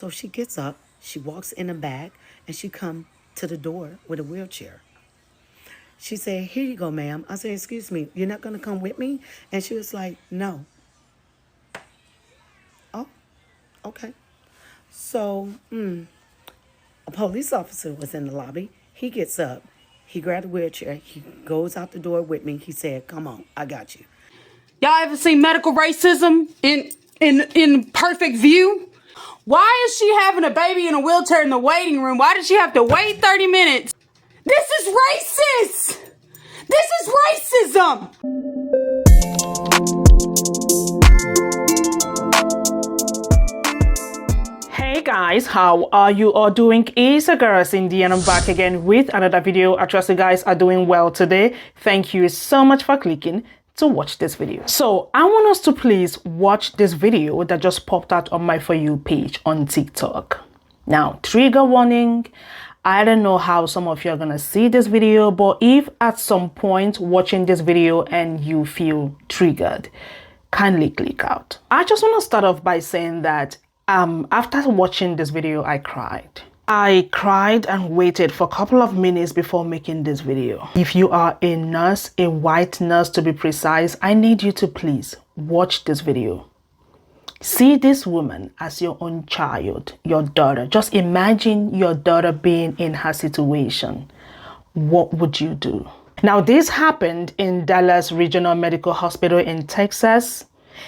So she gets up, she walks in the back, and she come to the door with a wheelchair. She said, "Here you go, ma'am." I said, "Excuse me, you're not going to come with me?" And she was like, "No." Oh, okay. So, a police officer was in the lobby. He gets up. He grabbed a wheelchair. He goes out the door with me. He said, "Come on, I got you." Y'all ever seen medical racism in perfect view? Why is she having a baby in a wheelchair in the waiting room? Why did she have to wait 30 minutes? This is racist! This is racism! Hey guys, how are you all doing? It's a girl Cindy and I'm back again with another video. I trust you guys are doing well today. Thank you so much for clicking to watch this video. So I want us to please watch this video that just popped out on my For You page on TikTok. Now, trigger warning. I don't know how some of you are gonna see this video, but if at some point watching this video and you feel triggered, kindly click out. I just want to start off by saying that after watching this video, I cried. I cried and waited for a couple of minutes before making this video. If you are a nurse, a white nurse to be precise, I need you to please watch this video. See this woman as your own child, your daughter. Just imagine your daughter being in her situation. What would you do? Now, this happened in Dallas Regional Medical Hospital in Texas.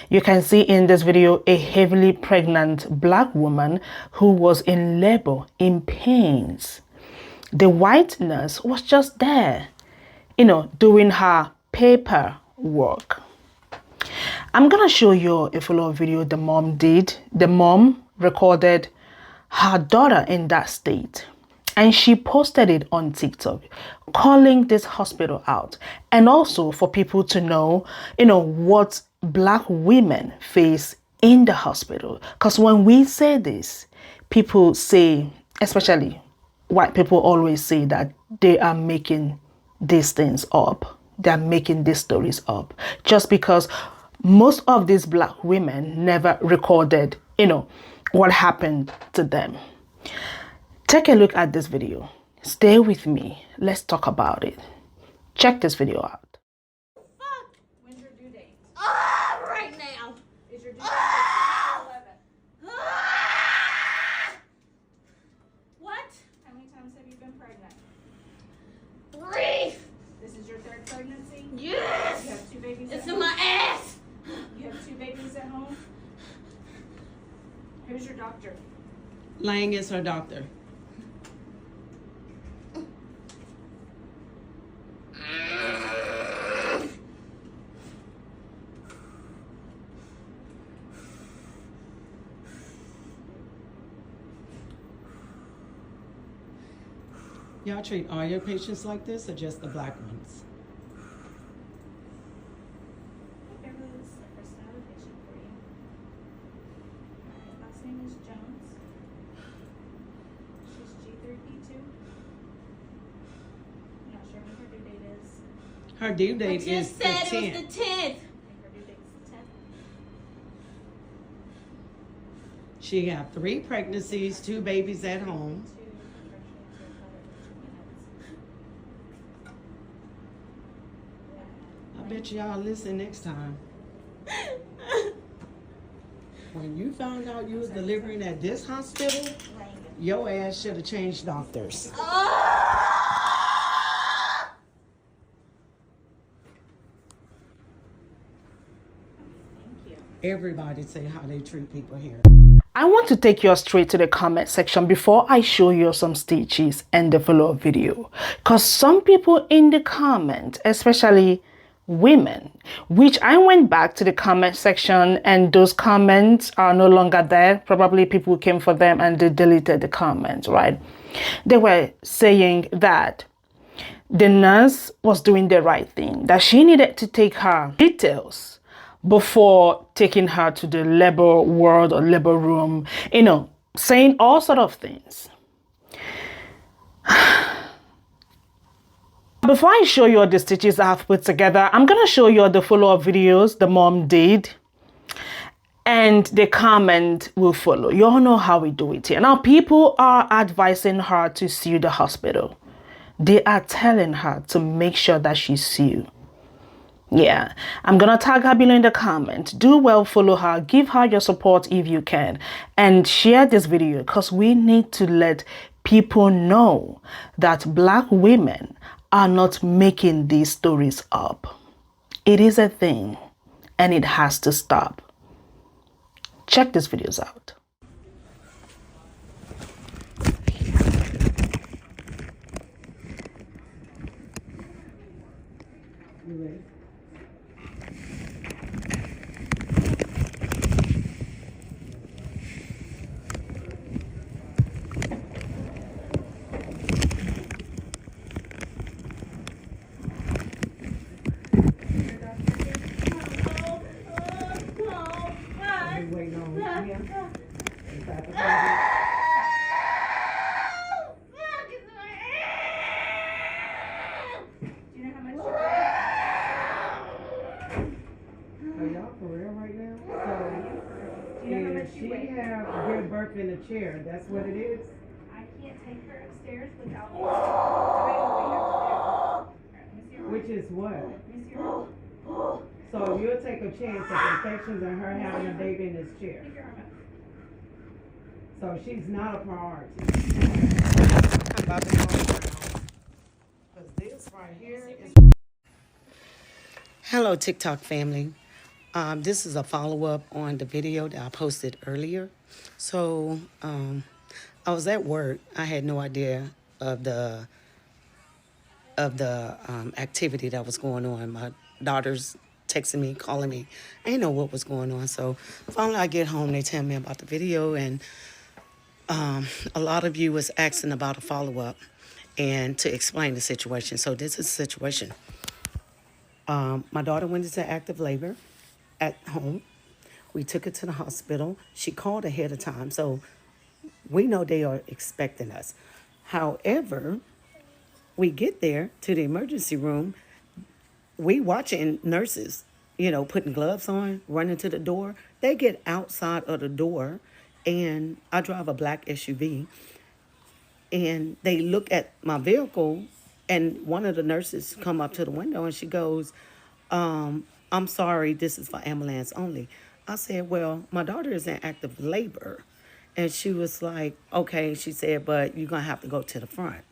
You can see in this video a heavily pregnant black woman who was in labor, in pains. The white nurse was just there, doing her paperwork. I'm gonna show you a follow-up video the mom did. The mom recorded her daughter in that state and she posted it on TikTok, calling this hospital out, and also for people to know, what black women face in the hospital. Because when we say this, people say, especially white people, always say that they are making these things up. They're making these stories up just because most of these black women never recorded, what happened to them. Take a look at this video. Stay with me. Let's talk about it. Check this video out. When's your due date? Right now. Is your due date 11? What? How many times have you been pregnant? 3. This is your third pregnancy? Yes. You have 2 babies It's at in home? my ass. You have 2 babies at home? Who's your doctor? Lang is her doctor. Y'all treat all your patients like this or just the black ones? Beverly, this is the first patient for you. Alright, last name is Jones. She's G3P2. I'm not sure when her due date is. Her due I date is just the said it 10th. was the 10th. I think her due date is the 10th. She got 3 pregnancies, 2 babies at home. I bet y'all listen next time. When you found out you was delivering at this hospital, your ass should have changed doctors. Everybody say how they treat people here. I want to take you straight to the comment section before I show you some stitches and the follow-up video. Because some people in the comment, especially women, which I went back to the comment section and those comments are no longer there. Probably people came for them and they deleted the comments, right? They were saying that the nurse was doing the right thing, that she needed to take her details before taking her to the labor ward or labor room, saying all sort of things. Before I show you all the stitches I have put together, I'm going to show you all the follow-up videos the mom did. and the comment will follow. You all know how we do it here. Now, people are advising her to sue the hospital. They are telling her to make sure that she sue. Yeah, I'm gonna tag her below in the comment. Do well, follow her, give her your support if you can, and share this video because we need to let people know that Black women are not making these stories up. It is a thing and it has to stop. Check these videos out. You ready? I've been waiting on you. Inside the closet. Do you know how much you Are y'all for real right now? Do you know how If much you she weigh? have give birth in a chair, that's what it is? I can't take her upstairs without me. How many do we have to do? Alright, let me see your Which is what? Let me see your So you'll take a chance of infections and her having a baby in this chair. Take your arm up. So she's not a priority. I'm about to go around. Because this right here is... Hello, TikTok family. This is a follow-up on the video that I posted earlier. So I was at work. I had no idea of the activity that was going on. My daughter's texting me, calling me. I didn't know what was going on. So finally I get home, they tell me about the video, and a lot of you was asking about a follow-up and to explain the situation. So this is the situation. My daughter went into active labor at home. We took her to the hospital. She called ahead of time, so we know they are expecting us. However, we get there to the emergency room. We watching nurses, putting gloves on, running to the door. They get outside of the door, and I drive a black SUV, and they look at my vehicle, and one of the nurses come up to the window, and she goes, I'm sorry, this is for ambulance only. I said, well, my daughter is in active labor. And she was like, okay, she said, but you're going to have to go to the front.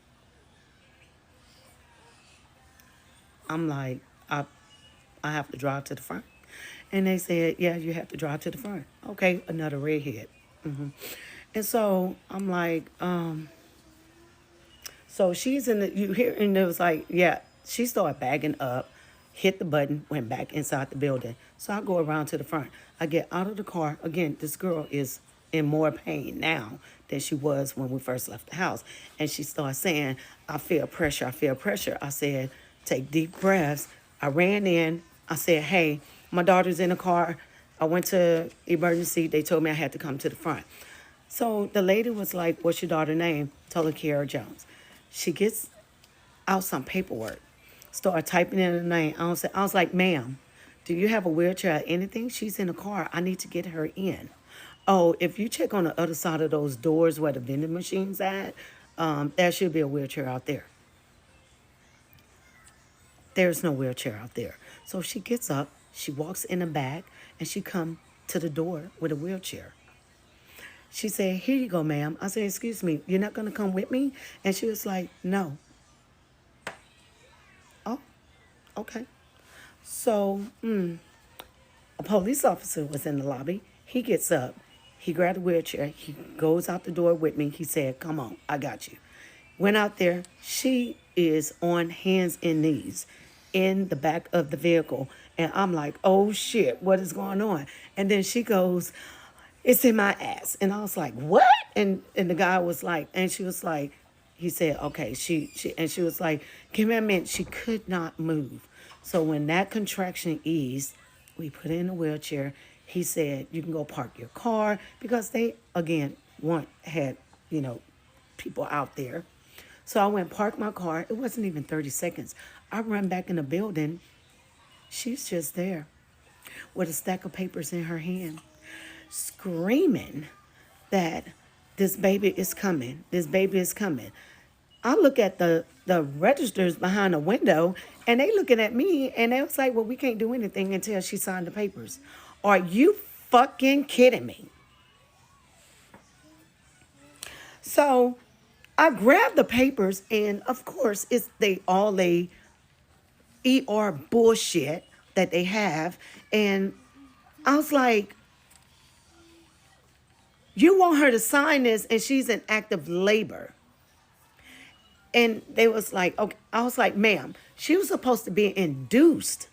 I'm like, I have to drive to the front. And they said, yeah, you have to drive to the front. Okay, another redhead. And so I'm like, so she's in the, you hear, and it was like, yeah, she started bagging up, hit the button, went back inside the building. So I go around to the front. I get out of the car. Again, this girl is in more pain now than she was when we first left the house. And she started saying, I feel pressure, I feel pressure. I said, take deep breaths. I ran in. I said, hey, my daughter's in the car. I went to emergency. They told me I had to come to the front. So the lady was like, what's your daughter's name? Told her Kiara Jones. She gets out some paperwork, started typing in the name. I was like, ma'am, do you have a wheelchair or anything? She's in the car. I need to get her in. Oh, if you check on the other side of those doors where the vending machine's at, there should be a wheelchair out there. There's no wheelchair out there. So she gets up, she walks in the back, and she come to the door with a wheelchair. She said, here you go, ma'am. I said, excuse me, you're not going to come with me? And she was like, no. Oh, okay. So, a police officer was in the lobby. He gets up. He grabbed a wheelchair. He goes out the door with me. He said, come on, I got you. Went out there. She is on hands and knees in the back of the vehicle. And I'm like, oh, shit, what is going on? And then she goes, it's in my ass. And I was like, what? And the guy was like, and she was like, he said, okay, she was like, give me a minute. She could not move. So when that contraction eased, we put her in a wheelchair. He said, you can go park your car, because they, again, had people out there. So I went park my car. It wasn't even 30 seconds. I run back in the building. She's just there with a stack of papers in her hand. screaming that this baby is coming. This baby is coming. I look at the registers behind the window, and they looking at me, and they was like, well, we can't do anything until she signed the papers. Are you fucking kidding me? So I grabbed the papers, and of course, it's all ER bullshit that they have. And I was like, you want her to sign this, and she's in active labor. And they was like, okay. I was like, ma'am, she was supposed to be induced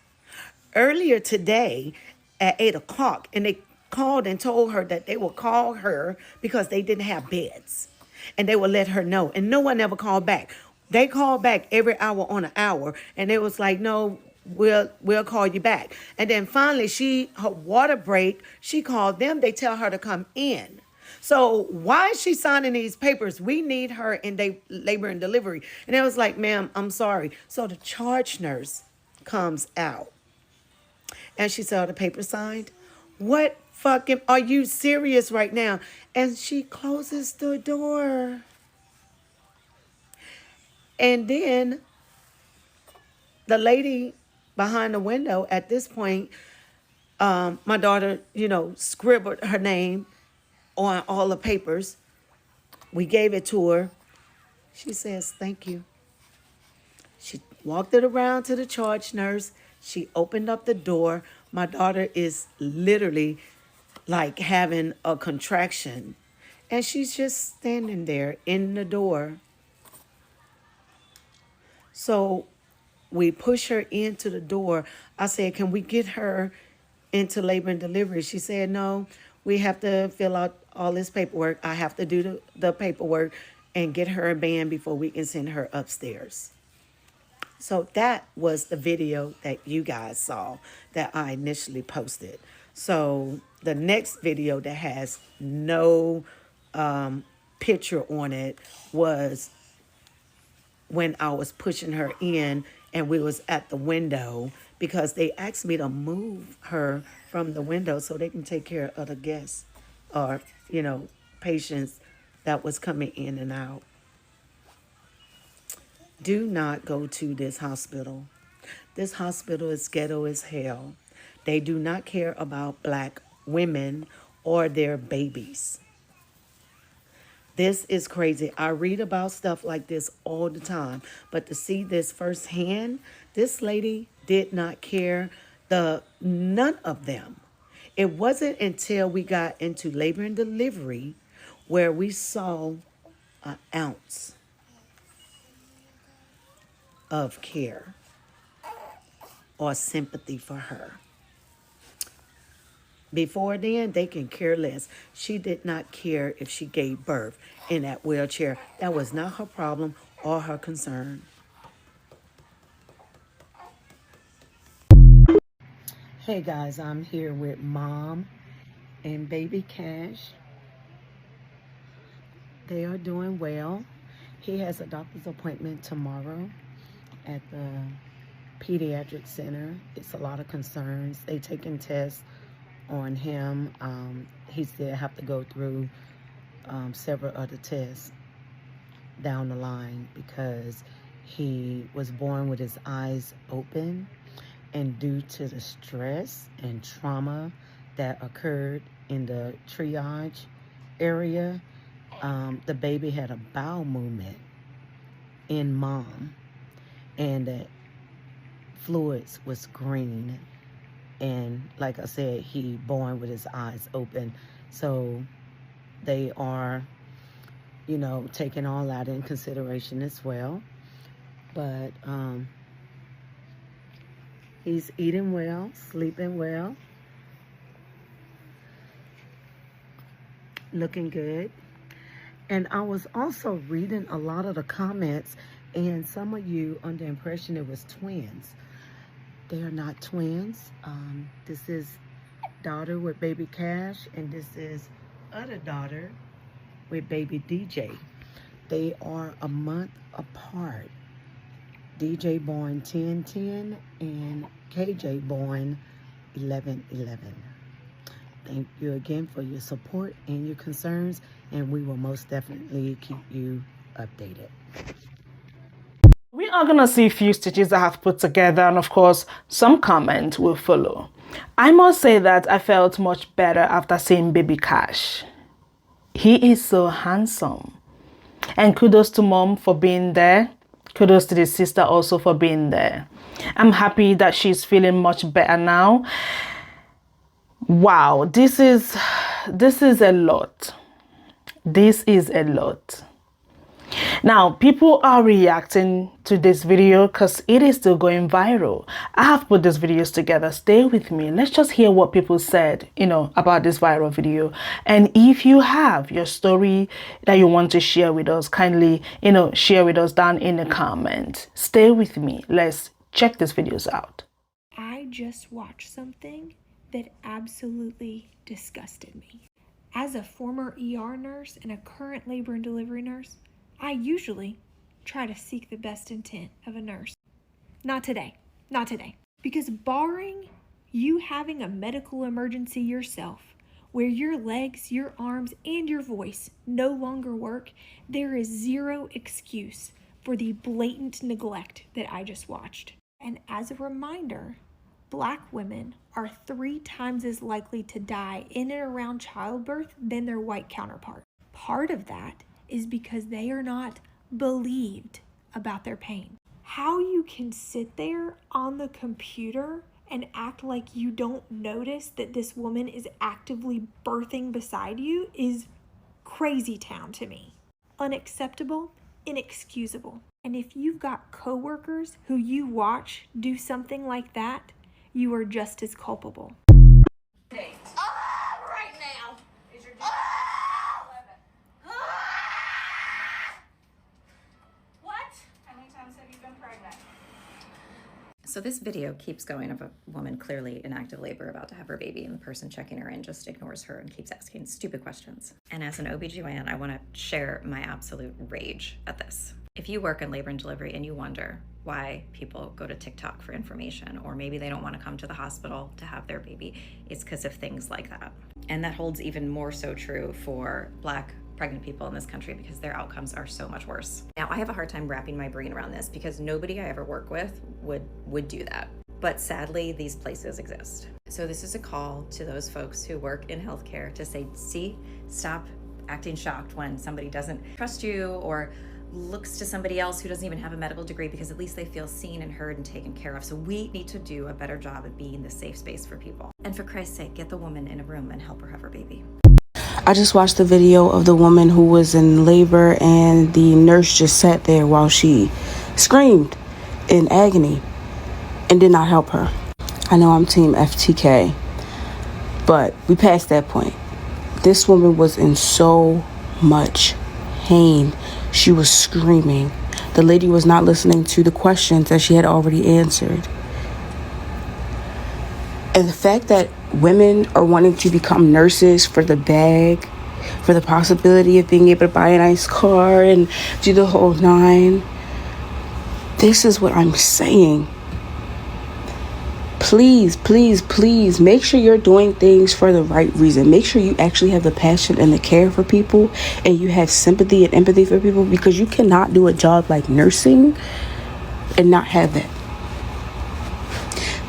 earlier today at 8 o'clock. And they called and told her that they will call her because they didn't have beds. And they would let her know. And no one ever called back. They called back every hour on an hour. And they was like, no, we'll call you back. And then finally, her water break, she called them. They tell her to come in. So why is she signing these papers? We need her in labor and delivery. And it was like, ma'am, I'm sorry. So the charge nurse comes out. And she saw the paper signed. What fucking, are you serious right now? And she closes the door. And then the lady behind the window at this point, my daughter, scribbled her name on all the papers. We gave it to her. She says, thank you. She walked it around to the charge nurse. She opened up the door. My daughter is literally like having a contraction. And she's just standing there in the door. So we push her into the door. I said, can we get her into labor and delivery? She said, no, we have to fill out all this paperwork. I have to do the paperwork and get her a band before we can send her upstairs. So that was the video that you guys saw that I initially posted. So the next video that has no picture on it was when I was pushing her in and we was at the window because they asked me to move her from the window so they can take care of the guests or, patients that was coming in and out. Do not go to this hospital. This hospital is ghetto as hell. They do not care about black women or their babies. This is crazy. I read about stuff like this all the time, but to see this firsthand, this lady did not care, none of them. It wasn't until we got into labor and delivery where we saw an ounce of care or sympathy for her. Before then, they can care less. She did not care if she gave birth in that wheelchair. That was not her problem or her concern. Hey guys, I'm here with Mom and baby Cash. They are doing well. He has a doctor's appointment tomorrow at the pediatric center. It's a lot of concerns. They taking tests on him. He still have to go through several other tests down the line because he was born with his eyes open, and due to the stress and trauma that occurred in the triage area, the baby had a bowel movement in Mom, and the fluids was green. And like I said, he born with his eyes open. So they are, taking all that in consideration as well. But he's eating well, sleeping well, looking good. And I was also reading a lot of the comments, and some of you under the impression it was twins. They are not twins. This is daughter with baby Cash, and this is other daughter with baby DJ. They are a month apart. DJ born 10-10 and KJ born 11-11. thank you again for your support and your concerns, and we will most definitely keep you updated. We are going to see a few stitches I have put together, and of course, some comment will follow. I must say that I felt much better after seeing Baby Cash. He is so handsome. And kudos to mom for being there. Kudos to the sister also for being there. I'm happy that she's feeling much better now. Wow, this is a lot. This is a lot. Now, people are reacting to this video because it is still going viral. I have put these videos together. Stay with me. Let's just hear what people said, about this viral video. And if you have your story that you want to share with us, kindly, share with us down in the comments. Stay with me. Let's check these videos out. I just watched something that absolutely disgusted me. As a former ER nurse and a current labor and delivery nurse, I usually try to seek the best intent of a nurse. Not today. Not today. Because barring you having a medical emergency yourself, where your legs, your arms, and your voice no longer work, there is zero excuse for the blatant neglect that I just watched. And as a reminder, Black women are 3 times as likely to die in and around childbirth than their white counterpart. Part of that is because they are not believed about their pain. How you can sit there on the computer and act like you don't notice that this woman is actively birthing beside you is crazy town to me. Unacceptable, inexcusable. And if you've got coworkers who you watch do something like that, you are just as culpable. Right now. Is your What? How many times have you been pregnant? So this video keeps going of a woman clearly in active labor about to have her baby, and the person checking her in just ignores her and keeps asking stupid questions. And as an OBGYN, I want to share my absolute rage at this. If you work in labor and delivery and you wonder why people go to TikTok for information, or maybe they don't want to come to the hospital to have their baby, it's because of things like that. And that holds even more so true for Black pregnant people in this country, because their outcomes are so much worse. Now, I have a hard time wrapping my brain around this because nobody I ever work with would do that. But sadly, these places exist. So this is a call to those folks who work in healthcare to say, see, stop acting shocked when somebody doesn't trust you or looks to somebody else who doesn't even have a medical degree, because at least they feel seen and heard and taken care of. So we need to do a better job of being the safe space for people. And for Christ's sake, get the woman in a room and help her have her baby. I just watched the video of the woman who was in labor, and the nurse just sat there while she screamed in agony and did not help her. I know I'm team FTK, but we passed that point. This woman was in so much pain. She was screaming. The lady was not listening to the questions that she had already answered. And the fact that women are wanting to become nurses for the bag, for the possibility of being able to buy a nice car and do the whole 9. This is what I'm saying. Please, please, please make sure you're doing things for the right reason. Make sure you actually have the passion and the care for people, and you have sympathy and empathy for people, because you cannot do a job like nursing and not have that.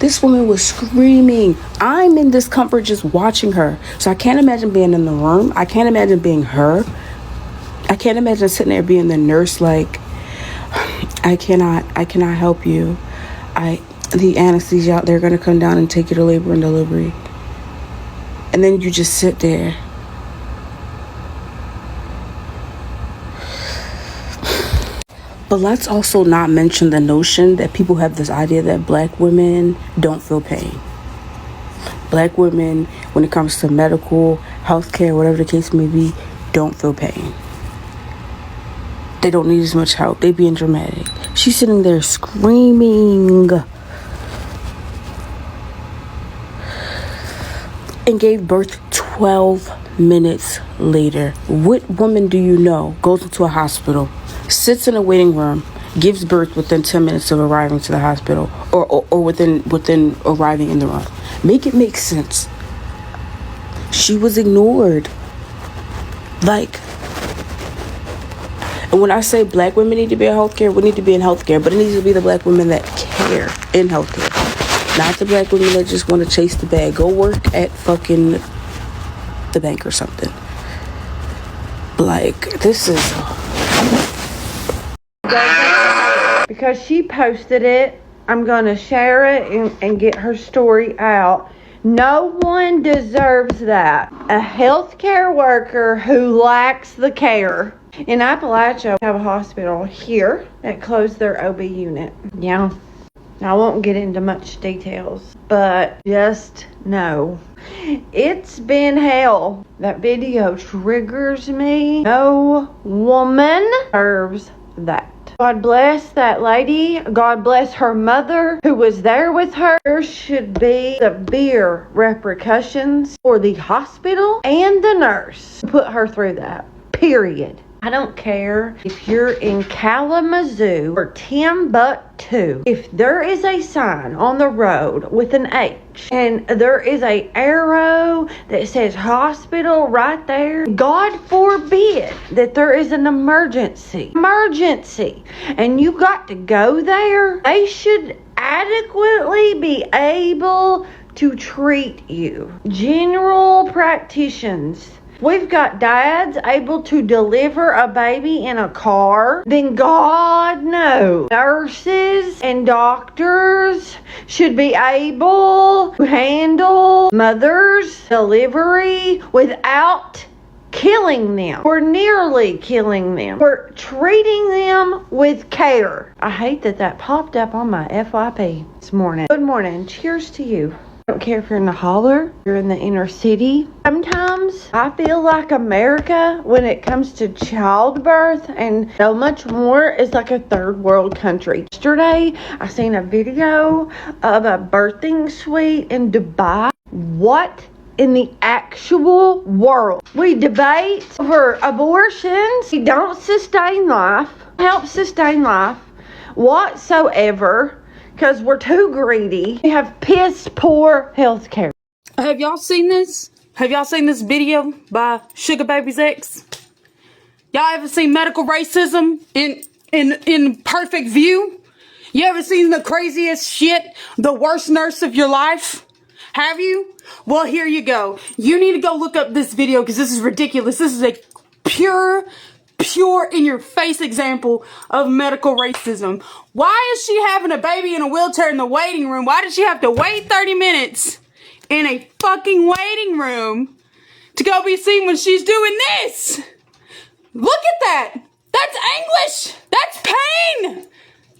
This woman was screaming. I'm in discomfort just watching her. So I can't imagine being in the room. I can't imagine being her. I can't imagine sitting there being the nurse like, I cannot help you. The anesthesia out there going to come down and take you to labor and delivery. And then you just sit there. But let's also not mention the notion that people have this idea that Black women don't feel pain. Black women, when it comes to medical, healthcare, whatever the case may be, don't feel pain. They don't need as much help. They being dramatic. She's sitting there screaming. And gave birth 12 minutes later. What woman do you know goes into a hospital, sits in a waiting room, gives birth within 10 minutes of arriving to the hospital, or within arriving in the room? Make it make sense. She was ignored. Like, and when I say black women need to be in healthcare, we need to be in healthcare, but it needs to be the black women that care in healthcare. Not the black women that just want to chase the bag. Go work at fucking the bank or something. Like, this is... Because she posted it, I'm going to share it and get her story out. No one deserves that. A healthcare worker who lacks the care. In Appalachia, we have a hospital here that closed their OB unit. Yeah. I won't get into much details, but just know it's been hell. That video triggers me. No woman deserves that. God bless that lady. God bless her mother who was there with her. There should be severe repercussions for the hospital and the nurse who put her through that. Period. I don't care if you're in Kalamazoo or Timbuktu. If there is a sign on the road with an H and there is an arrow that says hospital right there, God forbid that there is an emergency, and you got to go there, they should adequately be able to treat you. General practitioners. We've got dads able to deliver a baby in a car. Then God knows nurses and doctors should be able to handle mothers' delivery without killing them or nearly killing them. We're treating them with care. I hate that popped up on my FYP this morning. Good morning. Cheers to you. I don't care if you're in the holler, you're in the inner city. Sometimes I feel like America, when it comes to childbirth and so much more, is like a third world country. Yesterday, I seen a video of a birthing suite in Dubai. What in the actual world? We debate over abortions. We don't sustain life, help sustain life whatsoever. Because we're too greedy. We have piss poor healthcare. Have y'all seen this? Have y'all seen this video by Sugar Baby's ex? Y'all ever seen medical racism in perfect view? You ever seen the craziest shit? The worst nurse of your life? Have you? Well, here you go. You need to go look up this video because this is ridiculous. This is a pure in your face example of medical racism. Why is she having a baby in a wheelchair in the waiting room? Why did she have to wait 30 minutes in a fucking waiting room to go be seen when she's doing this? Look at that. That's anguish. That's pain.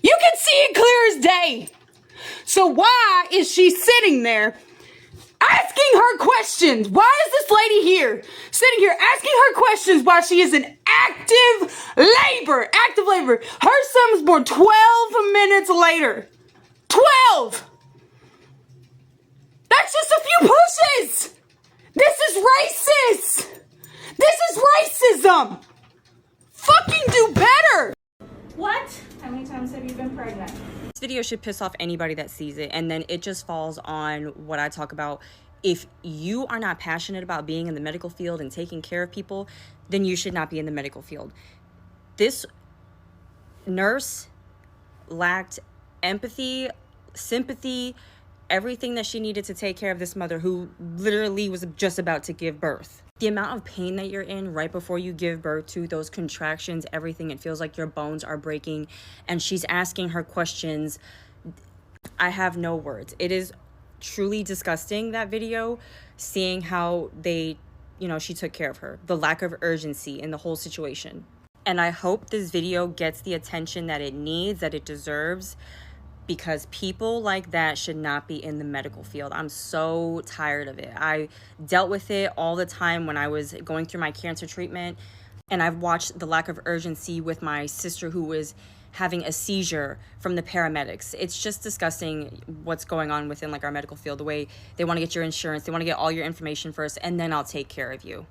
You can see it clear as day. So why is she sitting there asking her questions? Why is this lady here, sitting here asking her questions while she is in active labor? Her son was born 12 minutes later. 12! That's just a few pushes! This is racist! This is racism! Fucking do better! What? How many times have you been pregnant? This video should piss off anybody that sees it, and then it just falls on what I talk about. If you are not passionate about being in the medical field and taking care of people, then you should not be in the medical field. This nurse lacked empathy, sympathy, everything that she needed to take care of this mother who literally was just about to give birth. The amount of pain that you're in right before you give birth to, those contractions, everything, it feels like your bones are breaking, and she's asking her questions. I have no words. It is truly disgusting, that video, seeing how they, she took care of her, the lack of urgency in the whole situation. And I hope this video gets the attention that it needs, that it deserves, because people like that should not be in the medical field. I'm so tired of it. I dealt with it all the time when I was going through my cancer treatment, and I've watched the lack of urgency with my sister who was having a seizure from the paramedics. It's just disgusting what's going on within our medical field, the way they want to get your insurance, they want to get all your information first, and then I'll take care of you.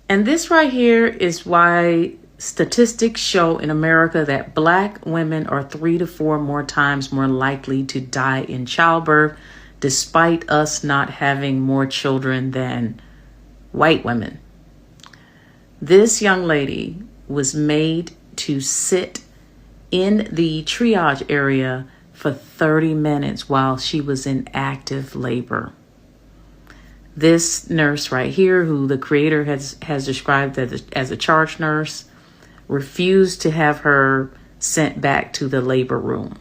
And this right here is why statistics show in America that Black women are 3 to 4 more times more likely to die in childbirth despite us not having more children than white women. This young lady was made to sit in the triage area for 30 minutes while she was in active labor. This nurse right here, who the creator has described as a charge nurse, refused to have her sent back to the labor room.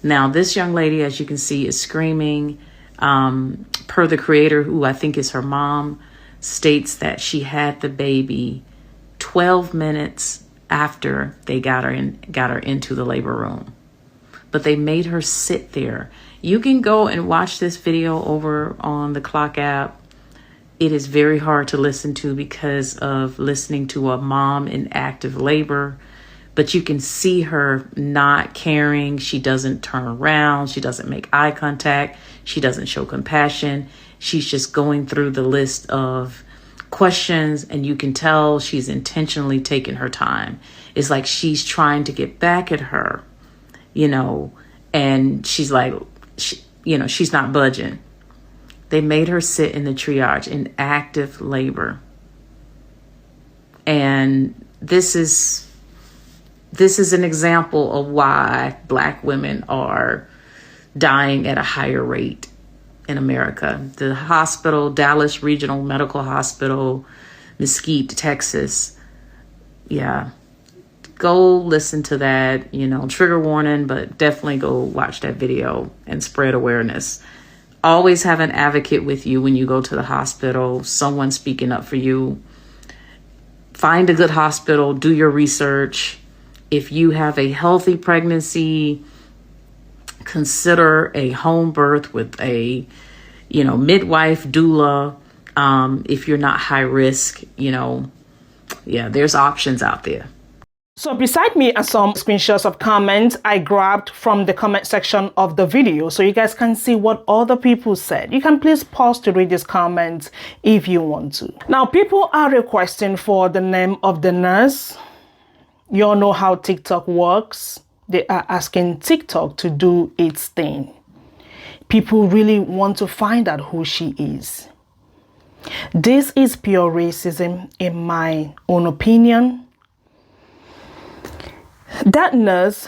Now, this young lady, as you can see, is screaming. Per the creator, who I think is her mom, states that she had the baby 12 minutes after they got her into the labor room. But they made her sit there. You can go and watch this video over on the Clock app. It is very hard to listen to because of listening to a mom in active labor. But you can see her not caring. She doesn't turn around. She doesn't make eye contact. She doesn't show compassion. She's just going through the list of questions, and you can tell she's intentionally taking her time. It's like she's trying to get back at her, and she's like, she's not budging. They made her sit in the triage in active labor. And this is an example of why Black women are dying at a higher rate in America. The hospital, Dallas Regional Medical Hospital, Mesquite, Texas. Yeah. Go listen to that, trigger warning, but definitely go watch that video and spread awareness. Always have an advocate with you when you go to the hospital, someone speaking up for you. Find a good hospital, do your research. If you have a healthy pregnancy, consider a home birth with a, midwife, doula. If you're not high risk, there's options out there. So beside me are some screenshots of comments I grabbed from the comment section of the video so you guys can see what other people said. You can please pause to read these comments if you want to. Now, people are requesting for the name of the nurse. You all know how TikTok works. They are asking TikTok to do its thing. People really want to find out who she is. This is pure racism in my own opinion. That nurse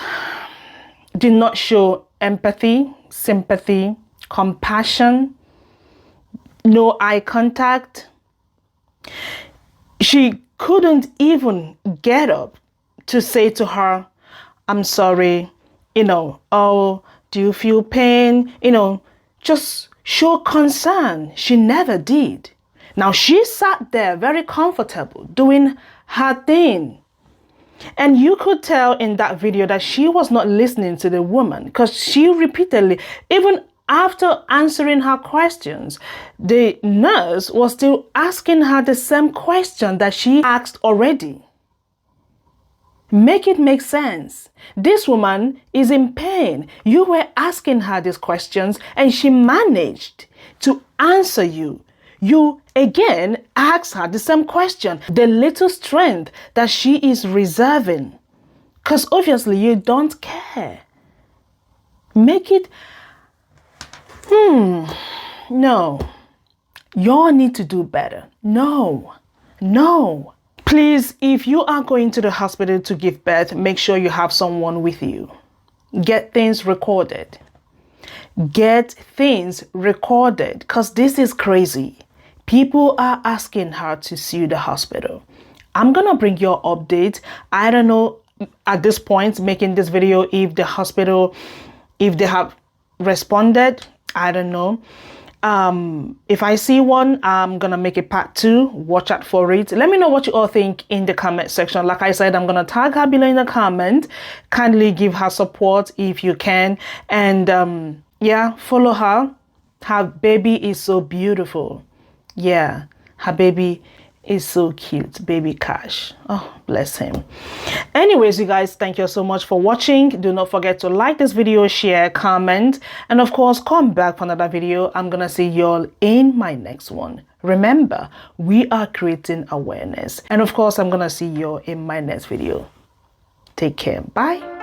did not show empathy, sympathy, compassion, no eye contact. She couldn't even get up to say to her, I'm sorry, oh, do you feel pain? Just show concern. She never did. Now, she sat there very comfortable doing her thing. And you could tell in that video that she was not listening to the woman because she repeatedly, even after answering her questions, the nurse was still asking her the same question that she asked already. Make it make sense. This woman is in pain. You were asking her these questions and she managed to answer you. You again ask her the same question, the little strength that she is reserving. Because obviously you don't care. Make it, no. You all need to do better. No. Please, if you are going to the hospital to give birth, make sure you have someone with you. Get things recorded. Get things recorded because this is crazy. People are asking her to sue the hospital. I'm going to bring your update. I don't know at this point making this video if the hospital, if they have responded. I don't know. If I see one, I'm going to make a part 2. Watch out for it. Let me know what you all think in the comment section. Like I said, I'm going to tag her below in the comment. Kindly give her support if you can. And yeah, follow her. Her baby is so beautiful. Yeah, her baby is so cute. Baby Cash. Oh, bless him. Anyways, you guys, thank you so much for watching. Do not forget to like this video, share, comment, and of course, come back for another video. I'm going to see y'all in my next one. Remember, we are creating awareness. And of course, I'm going to see y'all in my next video. Take care. Bye.